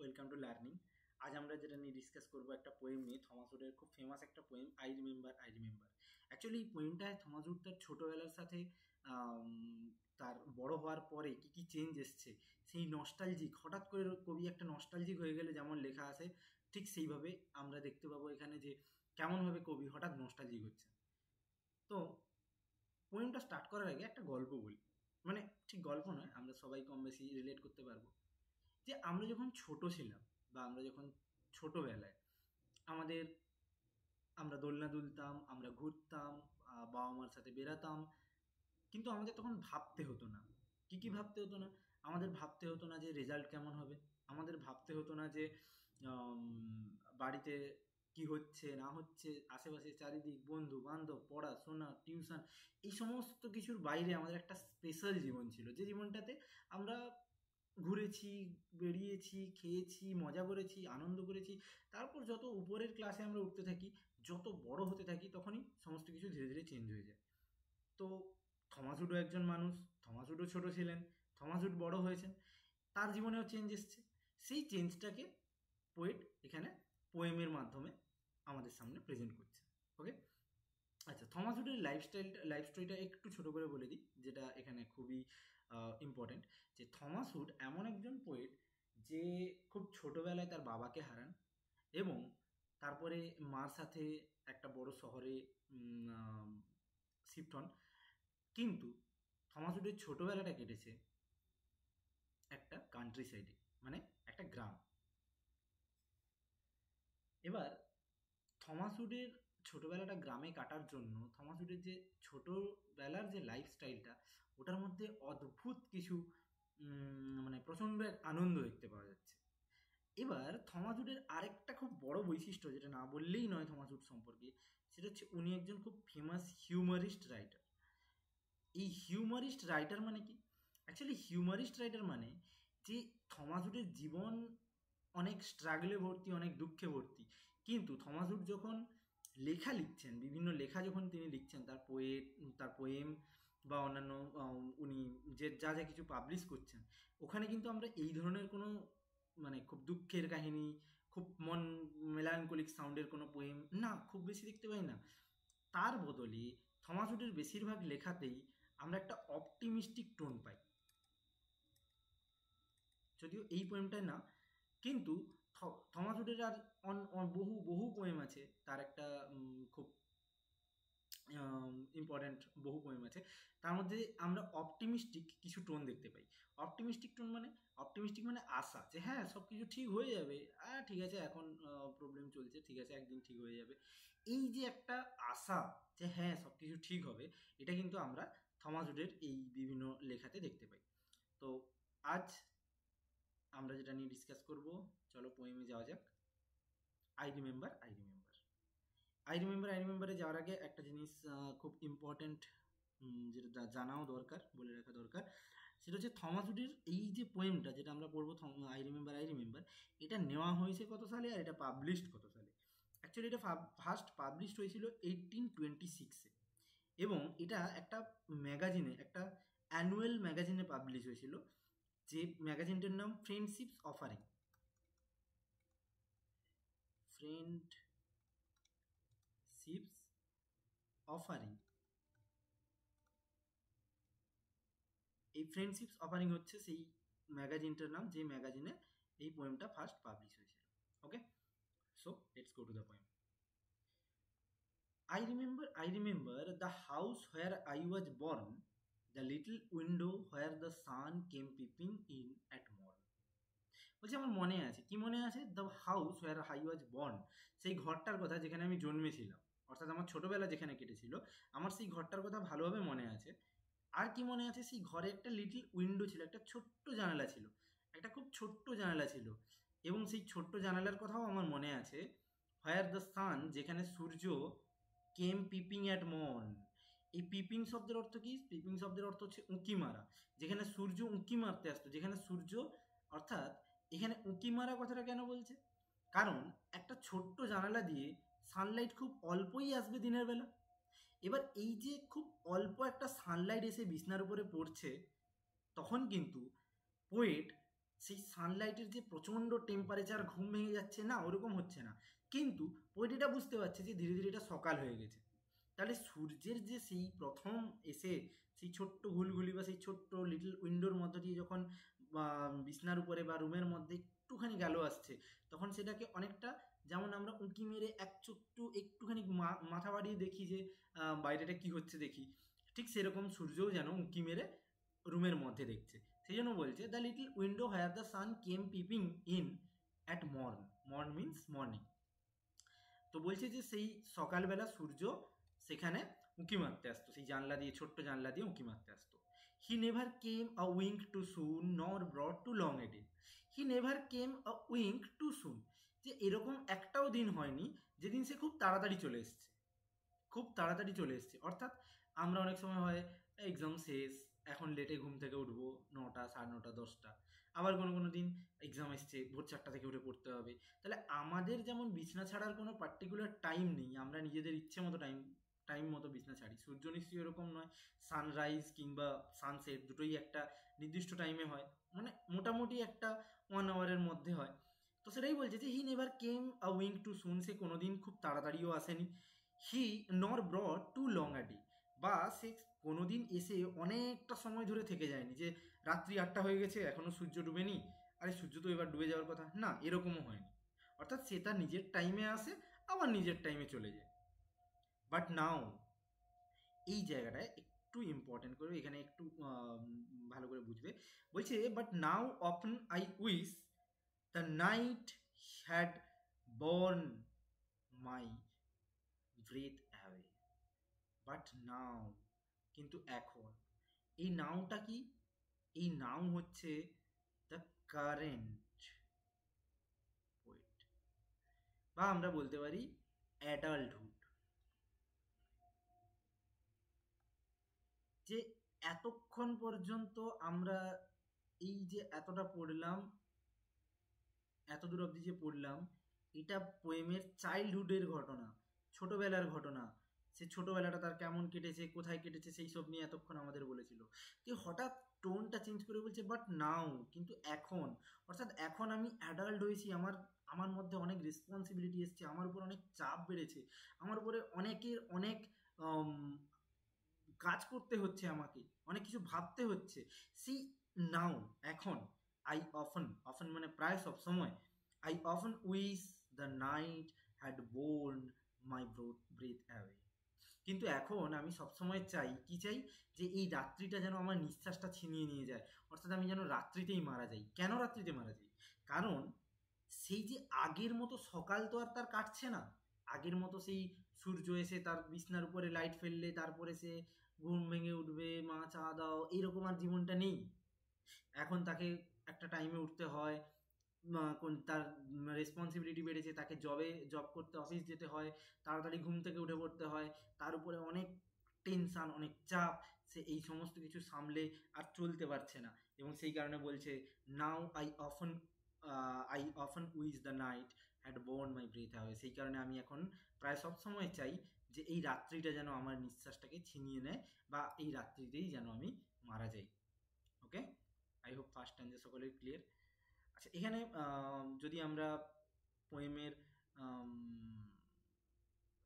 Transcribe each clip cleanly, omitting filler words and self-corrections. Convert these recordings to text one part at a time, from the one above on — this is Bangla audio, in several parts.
Welcome to learning. আজ আমরা যেটা নিয়ে ডিসকাস করবো একটা পোয়েম নিয়ে, থমাস উডের খুব ফেমাস একটা poem, I remember I remember. Actually এই পোয়েমটায় থমাস উড তার ছোটোবেলার সাথে তার বড় হওয়ার পরে কী কী চেঞ্জ এসছে, সেই নস্টালজিক, হঠাৎ করে কবি একটা নস্টালজিক হয়ে গেলে যেমন লেখা আছে, ঠিক সেইভাবে আমরা দেখতে পাবো এখানে যে কেমনভাবে কবি হঠাৎ নস্টালজিক হচ্ছে। তো পোয়েমটা স্টার্ট করার আগে একটা গল্প বলি, মানে ঠিক গল্প নয়, আমরা সবাই কম বেশি রিলেট করতে পারবো। যে আমরা যখন ছোট ছিলাম বা আমরা যখন ছোটবেলায় আমাদের আমরা দোলনা দুলতাম, আমরা ঘুরতাম, বাবা মার সাথে বেরাতাম, কিন্তু আমাদের তখন ভাবতে হতো না। কি কি ভাবতে হতো না? আমাদের ভাবতে হতো না যে রেজাল্ট কেমন হবে, আমাদের ভাবতে হতো না যে আম, বাড়িতে কি হচ্ছে না হচ্ছে, আশেপাশে চারিদিক, বন্ধু বান্ধব, পড়াশোনা, টিউশন, এই সমস্ত কিছুর বাইরে আমাদের একটা স্পেশাল জীবন ছিল, যে জীবনটাতে আমরা ঘুরেছি, বেরিয়েছি, খেয়েছি, মজা করেছি, আনন্দ করেছি। তারপর যত উপরের ক্লাসে আমরা উঠতে থাকি, যত বড় হতে থাকি, তখনই সমস্ত কিছু ধীরে ধীরে চেঞ্জ হয়ে যায়। তো থমাস উডও একজন মানুষ, থমাস উডও ছোট ছিলেন, থমাস উড বড় হয়েছেন, তার জীবনেও চেঞ্জ এসছে। সেই চেঞ্জটাকে পোয়েট এখানে পোয়েমের মাধ্যমে আমাদের সামনে প্রেজেন্ট করছে। ওকে, আচ্ছা, থমাস উডের লাইফ স্টোরিটা একটু ছোট করে বলে দিই, যেটা এখানে খুবই ইম্পর্টেন্ট। যে থমাস উড এমন একজন পোয়েট যে খুব ছোটবেলায় তার বাবাকে হারান এবং তারপরে মার সাথে একটা বড় শহরে শিফট হন। কিন্তু থমাস উডের ছোটবেলাটা কেটেছে একটা কান্ট্রি সাইডে, মানে একটা গ্রাম। এবার থমাস উডের ছোটোবেলাটা গ্রামে কাটার জন্য থমাস উডের যে ছোটোবেলার যে লাইফস্টাইলটা, ওটার মধ্যে অদ্ভুত কিছু মানে প্রচণ্ড এক আনন্দ দেখতে পাওয়া যাচ্ছে। এবার থমাস উডের আরেকটা খুব বড় বৈশিষ্ট্য, যেটা না বললেই নয় থমাস উড সম্পর্কে, সেটা হচ্ছে উনি একজন খুব ফেমাস হিউমারিস্ট রাইটার। এই হিউমারিস্ট রাইটার মানে কি? অ্যাকচুয়ালি হিউমারিস্ট রাইটার মানে যে থমাস উডের জীবন অনেক স্ট্রাগলে ভর্তি, অনেক দুঃখে ভর্তি, কিন্তু থমাস উড যখন লেখা লিখছেন, বিভিন্ন লেখা যখন তিনি লিখছেন, তার পোয়েম বা অন্যান্য উনি যে যা যা কিছু পাবলিশ করছেন, ওখানে কিন্তু আমরা এই ধরনের কোনো মানে খুব দুঃখের কাহিনী, খুব মন মেলানকলিক সাউন্ডের কোনো পোয়েম না, খুব বেশি দেখতে পাই না। তার বদলে থমাস উডের বেশিরভাগ লেখাতেই আমরা একটা অপটিমিস্টিক টোন পাই। যদিও এই পোয়েমটায় না, কিন্তু থমাস উডের আর বহু বহু পোয়েম আছে, তার একটা খুব ইম্পর্ট্যান্ট বহু পোয়েম আছে, তার মধ্যে আমরা অপটিমিস্টিক কিছু টোন দেখতে পাই। অপটিমিস্টিক মানে আশা, যে হ্যাঁ সব কিছু ঠিক হয়ে যাবে, ঠিক আছে এখন প্রবলেম চলছে, ঠিক আছে একদিন ঠিক হয়ে যাবে। এই যে একটা আশা যে হ্যাঁ সব কিছু ঠিক হবে, এটা কিন্তু আমরা থমাস উডের এই বিভিন্ন লেখাতে দেখতে পাই। তো আজ আমরা যেটা নিয়ে ডিসকাস করব, চলো পোয়েমে যাওয়া যাক। I remember I remember I রিমেম্বারে যাওয়ার আগে একটা জিনিস খুব ইম্পর্ট্যান্ট, যেটা জানাও দরকার, বলে রাখা দরকার, সেটা হচ্ছে থমাস উডের এই যে পোয়েমটা যেটা আমরা পড়বো, আই রিমেম্বার, এটা নেওয়া হয়েছে কত সালে আর এটা পাবলিশড কত সালে। অ্যাকচুয়ালি এটা ফার্স্ট পাবলিশড হয়েছিল 1826-এ, এবং এটা একটা ম্যাগাজিনে, একটা অ্যানুয়াল ম্যাগাজিনে পাবলিশ হয়েছিল, যে ম্যাগাজিনটার নাম ফ্রেন্ডশিপস অফারিং। ফ্রেন্ডশিপস অফারিং, এই ফ্রেন্ডশিপস অফারিং হচ্ছে সেই ম্যাগাজিনটার নাম, যে ম্যাগাজিনে এই পোয়েমটা ফার্স্ট পাবলিশ হয়েছিল। Okay, so let's go to the poem. I remember the house where I was born, the little window where the sun came peeping in at morn. বলছি আমার মনে আছে, কি মনে আছে? The house where I was born, সেই ঘরটার কথা যেখানে আমি জন্মেছিলাম, অর্থাৎ আমার ছোটবেলা যেখানে কেটেছিল, আমার সেই ঘরটার কথা ভালোভাবে মনে আছে। আর কি মনে আছে? সেই ঘরে একটা লিটল উইন্ডো ছিল, একটা ছোট্ট জানালা ছিল, একটা খুব ছোট্ট জানালা ছিল, এবং সেই ছোট্ট জানালার কথাও আমার মনে আছে। হোয়ার দ্য সান, যেখানে সূর্য, কেম পিপিং অ্যাট মর্ন। এই পিপিং শব্দের অর্থ কি? পিপিং শব্দের অর্থ হচ্ছে উঁকি মারা, যেখানে সূর্য উঁকি মারতে আসতো, যেখানে সূর্য, অর্থাৎ এখানে উঁকি মারা কথাটা কেন বলছে? কারণ একটা ছোট্ট জানালা দিয়ে সানলাইট খুব অল্পই আসবে দিনের বেলা। এবার এই যে খুব অল্প একটা সানলাইট এসে বিছনার উপরে পড়ছে, তখন কিন্তু পোয়েট সেই সানলাইটের যে প্রচণ্ড টেম্পারেচার, ঘুম ভেঙে যাচ্ছে না, ওরকম হচ্ছে না, কিন্তু পোয়েট্রিটা বুঝতে পারছে যে ধীরে ধীরে এটা সকাল হয়ে গেছে। তাহলে সূর্যের যে সেই প্রথম এসে সেই ছোট্ট ঘুলঘুলি বা সেই ছোট্ট লিটল উইন্ডোর মধ্য দিয়ে যখন বিছনার উপরে বা রুমের মধ্যে একটুখানি গেলো আসছে, তখন সেটাকে অনেকটা, যেমন আমরা উঁকি মেরে একটুখানি মাথা বাড়িয়ে দেখি যে বাইরেটা কি হচ্ছে দেখি, ঠিক সেরকম সূর্যও যেন উঁকি মেরে রুমের মধ্যে দেখছে। সেই জন্য বলছে the little window where the sun came piping in at mourn, mourn means morning. তো বলছে যে সেই সকালবেলা সূর্য সেখানে উঁকি মারতে আসতো, সেই জানলা দিয়ে, ছোট্ট জানলা দিয়ে উঁকি মারতে আসতো। He never came a wink too soon nor brought too long a day. He never came a wink too soon, যে এরকম একটাও দিন হয়নি যেদিন সে খুব তাড়াতাড়ি চলে এসছে, খুব তাড়াতাড়ি চলে এসছে। অর্থাৎ আমরা অনেক সময় হয় এক্সাম শেষ, এখন লেটে ঘুম থেকে উঠবো, 9টা, 9:30, 10টা, আবার কোনো কোনো দিন এক্সাম এসছে ভোর 4টা থেকে উঠে পড়তে হবে। তাহলে আমাদের যেমন বিছনা ছাড়ার কোনো পার্টিকুলার টাইম নেই, আমরা নিজেদের ইচ্ছে মতো টাইম মতো বিছনা ছাড়ি, সূর্য নিশ্চয়ই এরকম নয়, সানরাইজ কিংবা সানসেট দুটোই একটা নির্দিষ্ট টাইমে হয়, মানে মোটামুটি একটা 1 আওয়ারের মধ্যে হয়। তো সেটাই বলছে যে he never came a wink too soon, সে কোনোদিন খুব তাড়াতাড়িও আসেনি। He nor brought too long a day, বা সে কোনোদিন এসে অনেকটা সময় ধরে থেকে যায়নি, যে রাত্রি 8টা হয়ে গেছে এখনো সূর্য ডুবেনি, আরে সূর্য তো এবার ডুবে যাওয়ার কথা, না, এরকমও হয়নি। অর্থাৎ সে তার নিজের টাইমে আসে, আবার নিজের টাইমে চলে যায়। বাট নাও, এই জায়গাটায় একটু ইম্পর্টেন্ট করে, এখানে একটু ভালো করে বুঝবে। বলছে but now often I wish the night had borne my breath away. But now, কিন্তু এখন, এই নাউটা কি? এই নাও হচ্ছে দ্য কারেন্ট পোয়েট, বা আমরা বলতে পারি অ্যাডাল্টহুড। যে এতক্ষণ পর্যন্ত আমরা এই যে এতটা পড়লাম, এত দূর অবধি যে পড়লাম, এটা পোয়েমের চাইল্ডহুডের ঘটনা, ছোটবেলার ঘটনা, সে ছোটবেলাটা তার কেমন কেটেছে, কোথায় কেটেছে, সেই সব নিয়ে এতক্ষণ আমাদের বলেছিল। যে হঠাৎ টোনটা চেঞ্জ করে বলছে বাট নাও, কিন্তু এখন, অর্থাৎ এখন আমি অ্যাডাল্ট হয়েছি, আমার আমার মধ্যে অনেক রেসপন্সিবিলিটি এসছে, আমার উপর অনেক চাপ বেড়েছে, আমার উপরে অনেক আম, কাজ করতে হচ্ছে, আমাকে অনেক কিছু ভাবতে হচ্ছে। সি নাও, এখন, আই অফন, অফন মানে প্রায় সব সময়, I often wish the night had borne my breath away. কিন্তু এখন আমি সবসময় চাই, কি চাই, যে এই রাত্রিটা যেন আমার নিঃশ্বাসটা ছিনিয়ে নিয়ে যায়, অর্থাৎ আমি যেন রাত্রিতেই মারা যাই। কেন রাত্রিতে মারা যাই? কারণ সেই যে আগের মতো সকাল তো আর তার কাটছে না, আগের মতো সেই সূর্য এসে তার বিছনার উপরে লাইট ফেললে তারপরে সে ঘুম ভেঙে উঠবে, মা চা দাও, এইরকম আর জীবনটা নেই। এখন তাকে একটা টাইমে উঠতে হয়, তার রেসপন্সিবিলিটি বেড়েছে, তাকে জব করতে অফিস যেতে হয়, তাড়াতাড়ি ঘুম থেকে উঠে পড়তে হয়, তার উপরে অনেক টেনশান, অনেক চাপ, সে এই সমস্ত কিছু সামলে আর চলতে পারছে না। এবং সেই কারণে বলছে now I often wish the night had borne my breath away. সেই কারণে আমি এখন প্রায় সব সময় চাই যে এই রাত্রিটা যেন আমার নিঃশ্বাসটাকে ছিনিয়ে নেয়, বা এই রাত্রিতেই যেন আমি মারা যাই। ওকে, আই হোপ ফার্স্ট টাইম যে সকলের ক্লিয়ার। আচ্ছা, এখানে যদি আমরা পোয়েমের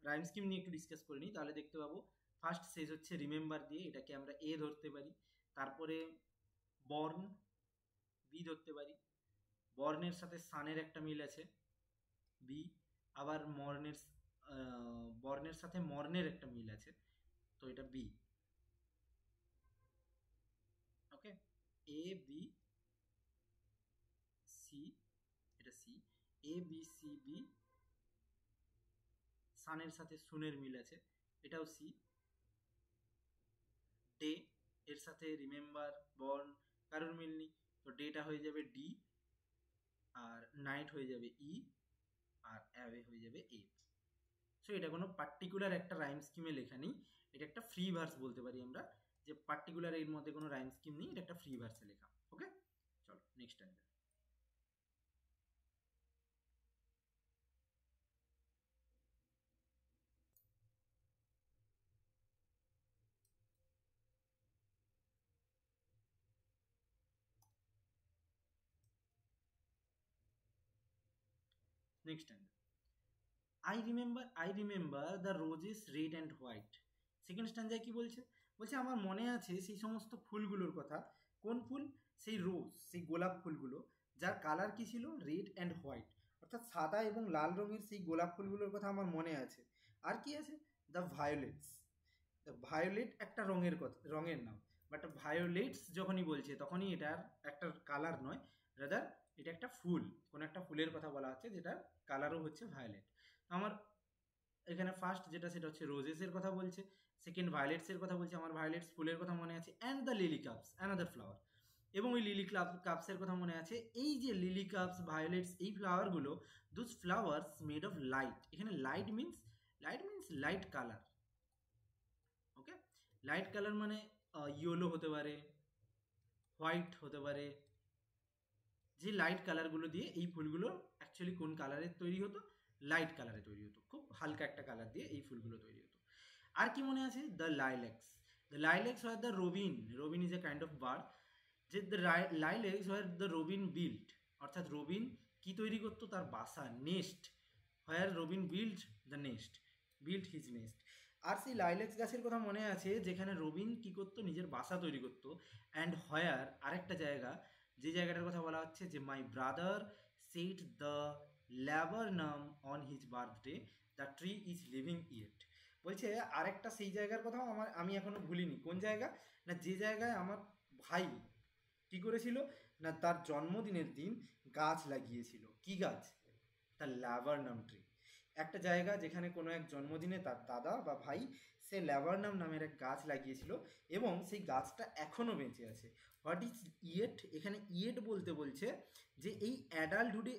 রাইম স্কিম নিয়ে একটু ডিসকাস করে নিই, তাহলে দেখতে পাবো ফার্স্ট শেষ হচ্ছে রিমেম্বার দিয়ে, এটাকে আমরা এ ধরতে পারি। তারপরে বর্ন, বি ধরতে পারি। বর্নের সাথে সানের একটা মিল আছে, বি। আবার বর্নের সাথে মর্নের একটা মিল আছে, তো এটা B. Okay, A B C, এটা C, A B C B. সানের সাথে সুনের মিল আছে, এটাও সি। ডে, এর সাথে রিমেম্বার, বর্ন, কারোর মিল নেই, তো ডেটা হয়ে যাবে ডি, আর নাইট হয়ে যাবে ই, আর অ্যাওয়ে হয়ে যাবে এ। সো এটা কোনো পার্টিকুলার একটা রাইম স্কিমে লেখা নেই, এটা একটা ফ্রি ভার্স বলতে পারি আমরা, যে পার্টিকুলার এর মধ্যে কোনো রাইম স্কিম নেই, এটা একটা ফ্রি ভার্সে লেখা। ওকে, চলো next time. Next standard, I remember the roses red and white. Second standard কি বলছে? বলছে আমার মনে আছে সেই সমস্ত ফুলগুলোর কথা। কোন ফুল? সেই রোজ, সেই গোলাপ ফুলগুলো, যার কালার কি ছিল? রেড অ্যান্ড হোয়াইট, অর্থাৎ সাদা এবং লাল রঙের সেই গোলাপ ফুলগুলোর কথা আমার মনে আছে। আর কি আছে? The violates. দ্য ভায়োলেট একটা রঙের নাম, বাট ভায়োলেটস যখনই বলছে তখনই এটার একটা কালার নয়, রাদার এটা একটা ফুল, কোনো একটা ফুলের কথা বলা হচ্ছে যেটার কালারও হচ্ছে ভায়োলেট। আমার এখানে ফার্স্ট যেটা সেটা হচ্ছে রোজেসের কথা বলছে, সেকেন্ড ভায়োলেটসের কথা বলছে, আমার ভায়োলেটস ফুলের কথা মনে আছে, and the lily cups another flower, এবং ওই লিলি কাপসের কথা মনে আছে। এই যে লিলি কাপস, ভায়োলেটস, এই ফ্লাওয়ারগুলো, those flowers made of light. এখানে light means light colour. Okay, light colour মানে ইয়েলো হতে পারে, হোয়াইট হতে পারে, যে লাইট কালারগুলো দিয়ে এই ফুলগুলো অ্যাকচুয়ালি কোন কালারের তৈরি হতো? লাইট কালারে তৈরি হতো, খুব হালকা একটা কালার দিয়ে এই ফুলগুলো তৈরি হতো। আর কি মনে আছে? The lilacs where the robin is a kind of bird, যে the lilacs where the robin built, অর্থাৎ রবিন কি তৈরি করতো? তার বাসা, nest. Where robin built his nest. আর সেই লাইলেক্স গাছের কথা মনে আছে যেখানে রবিন কি করতো? নিজের বাসা তৈরি করতো। অ্যান্ড হোয়ার আরেকটা জায়গা, যে জায়গাটার কথা বলা হচ্ছে যে my brother set the laburnum on his birthday, the tree is living yet. বলছে আরেকটা সেই জায়গার কথাও আমি এখনো ভুলিনি। কোন জায়গা? না, যে জায়গায় আমার ভাই কি করেছিল? না, তার জন্মদিনের দিন গাছ লাগিয়েছিল। কি গাছ? তার ল্যাবারনাম ট্রি। একটা জায়গা যেখানে কোনো এক জন্মদিনে তার দাদা বা ভাই সে ল্যাবারনাম নামের এক গাছ লাগিয়েছিল, এবং সেই গাছটা এখনও বেঁচে আছে। What is yet? এখানে ইয়েট বলতে বলছে যে এই অ্যাডাল্টহুডে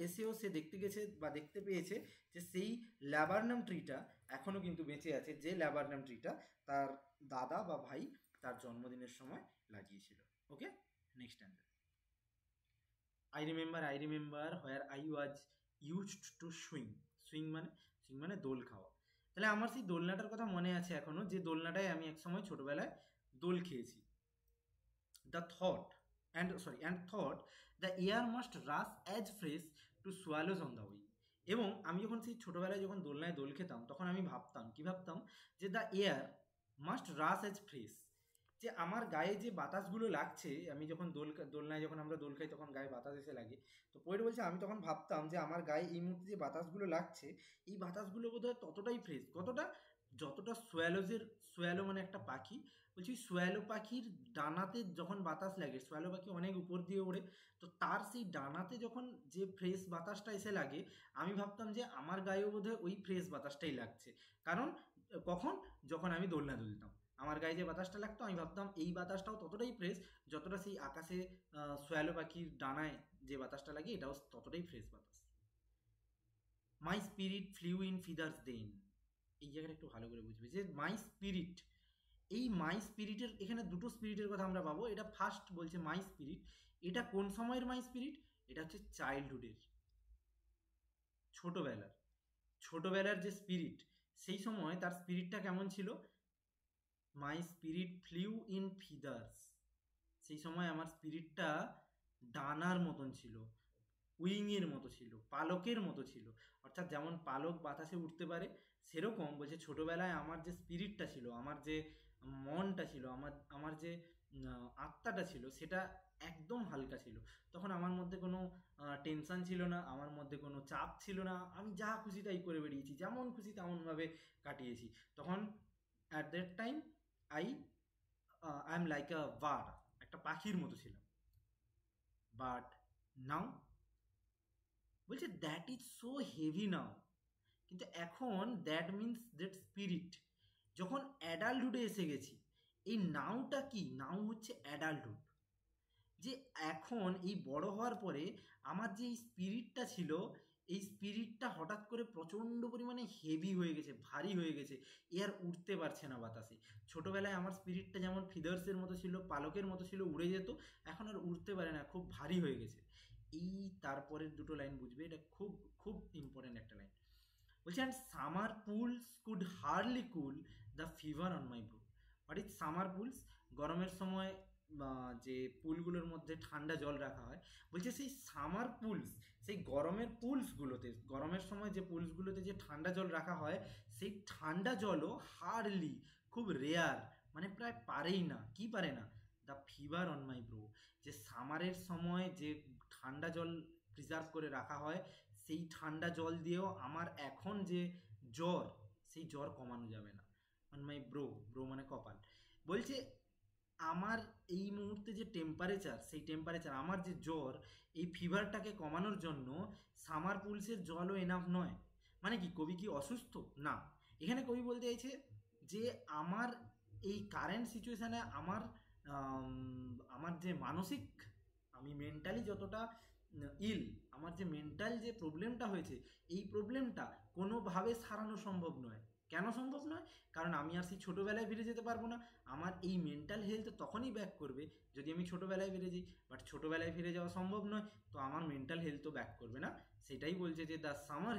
এসেও সে দেখতে গেছে বা দেখতে পেয়েছে যে সেই ল্যাবারনাম ট্রিটা এখনও কিন্তু বেঁচে আছে, যে ল্যাবারনাম ট্রিটা তার দাদা বা ভাই তার জন্মদিনের সময় লাগিয়েছিল। Okay, next standard, I remember where I was used to swing মানে দোল খাওয়া। তাহলে আমার সেই দোলনাটার কথা মনে আছে এখনো, যে দোলনাটায় আমি একসময় ছোটবেলায় দোল খেয়েছি। and thought the air must rush as fresh to swallows on the way. এবং আমি যখন সেই ছোটবেলায় যখন দোলনায় দোল খেতাম তখন আমি ভাবতাম যে the air must rush as fresh, যে আমার গায়ে যে বাতাসগুলো লাগছে, আমি যখন দোলনায় যখন আমরা দোল খাই তখন গায়ে বাতাস এসে লাগে। তো পোয়েট বলছে আমি তখন ভাবতাম যে আমার গায়ে এই মুহূর্তে যে বাতাসগুলো লাগছে, এই বাতাসগুলো বোধহয় ততটাই ফ্রেশ, যতটা সোয়ালো মানে একটা পাখি, বলছি সোয়ালো পাখির ডানাতে যখন বাতাস লাগে, সোয়ালো পাখি অনেক উপর দিয়ে ওড়ে, তো তার সেই ডানাতে যখন যে ফ্রেশ বাতাসটা এসে লাগে, আমি ভাবতাম যে আমার গায়েও বোধহয় ওই ফ্রেশ বাতাসটাই লাগছে। কারণ যখন আমি দোলনা দুলতাম, আমার গায়ে যে বাতাসটা লাগতো, আমি ভাবতাম এই বাতাসটাও ততটাই ফ্রেশ যতটা সেই আকাশে সোয়ালো পাখির ডানায় যে বাতাসটা লাগে, এটাও ততটাই ফ্রেশ বাতাস। My spirit flew in feathers then. এই জায়গাটা একটু ভালো করে বুঝবে যে মাই স্পিরিটের এখানে দুটো স্পিরিটের কথা আমরা পাবো। এটা ফার্স্ট বলছে মাই স্পিরিট, এটা কোন সময়ের মাই স্পিরিট? এটা হচ্ছে চাইল্ডহুডের, ছোটবেলার যে স্পিরিট, সেই সময় তার স্পিরিটটা কেমন ছিল? My spirit flew in feathers, সেই সময় আমার স্পিরিটটা ডানার মতন ছিল, উইংয়ের মতো ছিল, পালকের মতো ছিল। অর্থাৎ যেমন পালক বাতাসে উঠতে পারে, সেরকম বলছে ছোটবেলায় আমার যে স্পিরিটটা ছিল, আমার যে মনটা ছিল, আমার যে আত্মাটা ছিল, সেটা একদম হালকা ছিল। তখন আমার মধ্যে কোনো টেনশন ছিল না, আমার মধ্যে কোনো চাপ ছিল না, আমি যা খুশি তাই করে বেরিয়েছি, যেমন খুশি তেমনভাবে কাটিয়েছি। তখন at that time I am like a bird, একটা পাখির মতো ছিলাম। বাট নাও বলছে দ্যাট ইজ সো হেভি নাও, কিন্তু এখন দ্যাট মিনস দ্যাট স্পিরিট, যখন অ্যাডাল্টহুডে এসে গেছি, এই নাউটা কি? নাও হচ্ছে অ্যাডাল্টহুড, যে এখন এই বড় হওয়ার পরে আমার যে এই স্পিরিটটা ছিল, এই স্পিরিটটা হঠাৎ করে প্রচণ্ড পরিমাণে হেভি হয়ে গেছে, ভারী হয়ে গেছে, এ আর উঠতে পারছে না বাতাসে। ছোটোবেলায় আমার স্পিরিটটা যেমন ফিদার্সের মতো ছিল, পালকের মতো ছিল, উড়ে যেত, এখন আর উঠতে পারে না, খুব ভারী হয়ে গেছে। এই তারপরের দুটো লাইন বুঝবে, এটা খুব খুব ইম্পর্টেন্ট একটা লাইন। বলছে and summer pools could hardly cool the fever on my Bru. What is summer pools? গরমের সময় যে পুলগুলোর মধ্যে ঠান্ডা জল রাখা হয়, বলছে সেই সেই গরমের পুলসগুলোতে, গরমের সময় যে পুলসগুলোতে যে ঠান্ডা জল রাখা হয়, সেই ঠান্ডা জলও হার্ডলি, খুব রেয়ার, মানে প্রায় পারেই না। কি পারে না? The fever on my bro. যে সামারের সময় যে ঠান্ডা জল প্রিজার্ভ করে রাখা হয়, সেই ঠান্ডা জল দিয়েও আমার এখন যে জ্বর, সেই জ্বর কমানো যাবে না। অন মাই ব্রো, ব্রো মানে কপাল। বলছে আমার এই মুহূর্তে যে টেম্পারেচার, সেই টেম্পারেচার, আমার যে জ্বর, এই ফিভারটাকে কমানোর জন্য সামার পুলসের জলও এনাফ নয়। মানে কি, কবি কি অসুস্থ? না, এখানে কবি বলতে চাইছে যে আমার এই কারেন্ট সিচুয়েশানে আমার আমার যে মানসিক, আমি মেন্টালি যতটা ইল, আমার যে মেন্টাল যে প্রবলেমটা হয়েছে, এই প্রবলেমটা কোনোভাবে সারানো সম্ভব নয়। কেন সম্ভব নয়? কারণ আমি আর সেই ছোটোবেলায় ফিরে যেতে পারবো না। আমার এই মেন্টাল হেলথ তখনই ব্যাক করবে যদি আমি ছোটোবেলায় ফিরে যাই, বাট ছোটোবেলায় ফিরে যাওয়া সম্ভব নয়, তো আমার মেন্টাল হেলথও ব্যাক করবে না। সেটাই বলছে যে the summer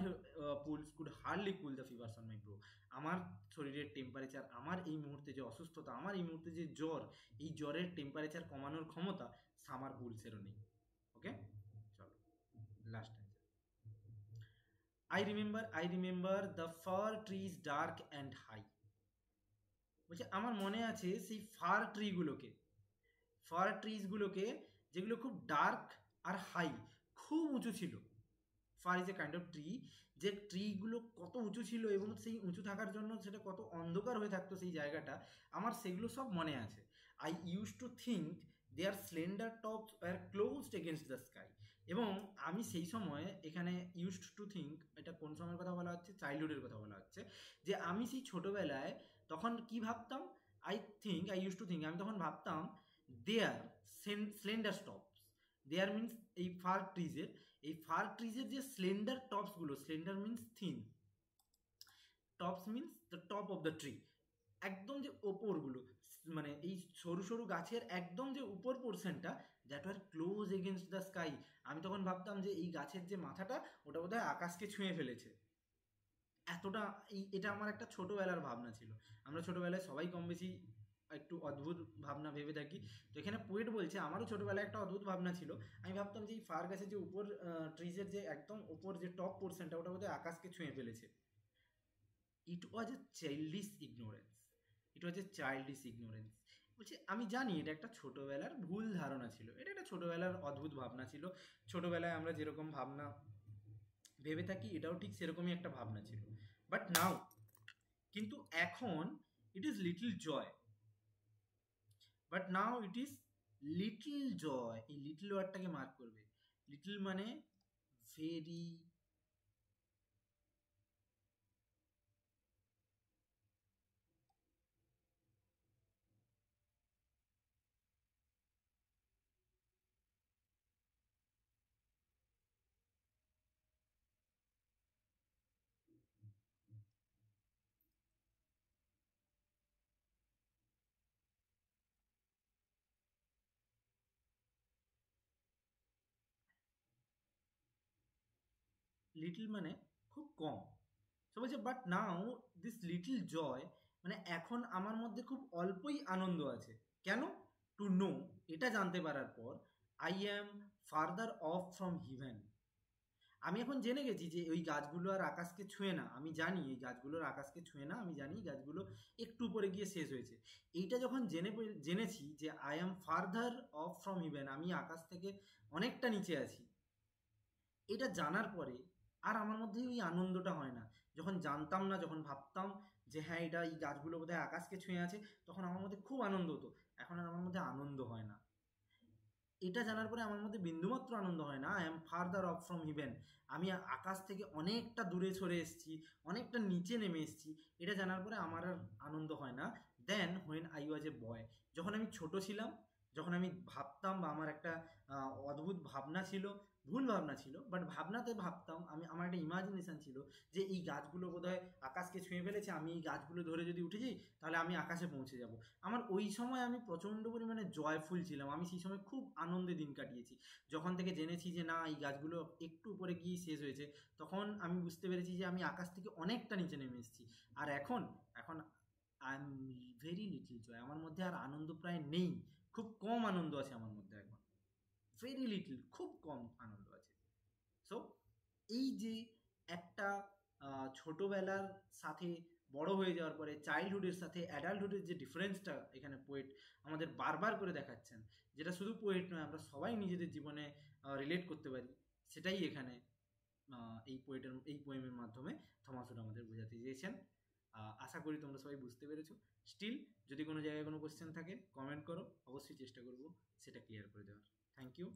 pools could hardly cool the fevers on my brow. আমার শরীরের টেম্পারেচার, আমার এই মুহূর্তে যে অসুস্থতা, আমার এই মুহূর্তে যে জ্বর, এই জ্বরের টেম্পারেচার কমানোর ক্ষমতা সামার পুলসেরও নেই। ওকে, চলো last answer. I remember the fir trees dark and high. বলছে আমার মনে আছে সেই ফার ট্রিজগুলোকে যেগুলো খুব ডার্ক আর হাই, খুব উঁচু ছিল। Far is a kind of tree, যে ট্রিগুলো কত উঁচু ছিল এবং সেই উঁচু থাকার জন্য সেটা কত অন্ধকার হয়ে থাকতো সেই জায়গাটা, আমার সেগুলো সব মনে আছে। I use to think their slender tops আর ক্লোজড এগেনস্ট দ্য স্কাই। এবং আমি সেই সময়, এখানে ইউজড টু থিঙ্ক, এটা কোন সময়ের কথা বলা হচ্ছে? চাইল্ডহুডের কথা বলা হচ্ছে। যে আমি সেই ছোটোবেলায় তখন কি ভাবতাম? আই ইউজ টু থিঙ্ক, আমি তখন ভাবতাম their slender tops, their means এই ফার ট্রিজের, এই ফার ট্রিজের যে স্লেন্ডার টপসগুলো, slender means thin, tops means the top of the tree, একদম যে ওপরগুলো, মানে এই সরু সরু গাছের একদম যে উপর পোর্শনটা, that were close against the sky. আমি তখন ভাবতাম যে এই গাছের যে মাথাটা, ওটা বোধহয় আকাশকে ছুঁয়ে ফেলেছে। এতটা, এটা আমার একটা ছোটোবেলার ভাবনা ছিল। আমরা ছোটোবেলায় সবাই কম বেশি একটু অদ্ভুত ভাবনা ভেবে থাকি। তো এখানে পোয়েট বলছে আমারও ছোটোবেলায় একটা অদ্ভুত ভাবনা ছিল। আমি ভাবতাম যে এই ফার গাছের যে উপর ট্রিজের যে একদম উপর যে টপ পোর্শনটা, ওটা বোধহয় আকাশকে ছুঁয়ে ফেলেছে। ইট ওয়াজ এ চাইল্ডিশ ইগনোরেন্স, ইট ওয়াজ এ চাইল্ডিশ ইগনোরেন্স। বলছে আমি জানি এটা একটা ছোটোবেলার ভুল ধারণা ছিল, এটা একটা ছোটোবেলার অদ্ভুত ভাবনা ছিল। ছোটোবেলায় আমরা যেরকম ভাবনা ভেবে থাকি, এটাও ঠিক সেরকমই একটা ভাবনা ছিল। বাট নাও, কিন্তু এখন it is little joy, but now it is little joy. এই লিটল ওয়ার্ডটাকে মার্ক করবে। লিটল মানে ভেরি, লিটল মানে খুব কম। তো বলছে but now this little joy, মানে এখন আমার মধ্যে খুব অল্পই আনন্দ আছে। কেন? টু নো, এটা জানতে পারার পর, I am further of from heaven. আমি এখন জেনে গেছি যে ওই গাছগুলো আর আকাশকে ছুঁয়ে না। আমি জানি এই গাছগুলোর আকাশকে ছুঁয়ে না, আমি জানি গাছগুলো একটু উপরে গিয়ে শেষ হয়েছে। এইটা যখন জেনেছি যে I am further of from heaven, আমি আকাশ থেকে অনেকটা নিচে আছি, এটা জানার পরে আর আমার মধ্যে ওই আনন্দটা হয় না। যখন জানতাম না, যখন ভাবতাম যে হ্যাঁ এটা এই গাছগুলো বোধহয় আকাশকে ছুঁয়ে আছে, তখন আমার মধ্যে খুব আনন্দ হতো। এখন আর আমার মধ্যে আনন্দ হয় না। এটা জানার পরে আমার মধ্যে বিন্দুমাত্র আনন্দ হয় না। I am further of from heaven, আমি আকাশ থেকে অনেকটা দূরে সরে এসেছি, অনেকটা নিচে নেমে এসেছি, এটা জানার পরে আমার আর আনন্দ হয় না। দেন হোয়েন আই ওয়াজ এ বয়, যখন আমি ছোট ছিলাম, যখন আমি ভাবতাম, বা আমার একটা অদ্ভুত ভাবনা ছিল, ভুল ভাবনা ছিল, বাট ভাবনাতে ভাবতাম, আমার একটা ইমাজিনেশন ছিল যে এই গাছগুলো বোধহয় আকাশকে ছুঁয়ে ফেলেছে, আমি এই গাছগুলো ধরে যদি উঠে যাই তাহলে আমি আকাশে পৌঁছে যাব। আমার ওই সময় আমি প্রচণ্ড পরিমাণে জয়ফুল ছিলাম, আমি সেই সময় খুব আনন্দে দিন কাটিয়েছি। যখন থেকে জেনেছি যে না এই গাছগুলো একটু উপরে গিয়ে শেষ হয়েছে, তখন আমি বুঝতে পেরেছি যে আমি আকাশ থেকে অনেকটা নিচে নেমে এসেছি। আর এখন এখন আই এম ভেরি লিটল জয়, আমার মধ্যে আর আনন্দ প্রায় নেই, খুব কম আনন্দ আছে আমার মধ্যে এখন, ভেরি লিটল, খুব কম আনন্দ আছে। সো এই যে একটা ছোটবেলার সাথে বড় হয়ে যাওয়ার পরে চাইল্ডহুডের সাথে অ্যাডাল্টহুডের যে ডিফারেন্সটা এখানে পোয়েট আমাদের বারবার করে দেখাচ্ছেন, যেটা শুধু পোয়েট নয়, আমরা সবাই নিজেদের জীবনে রিলেট করতে পারি, সেটাই এখানে এই পোয়েমের মাধ্যমে থমাস হোড আমাদের বোঝাতে চেয়েছেন। আশা করি তোমরা সবাই বুঝতে পেরেছো। স্টিল যদি কোনো জায়গায় কোনো কোশ্চেন থাকে কমেন্ট করো, অবশ্যই চেষ্টা করব সেটা ক্লিয়ার করে দেওয়ার। Thank you.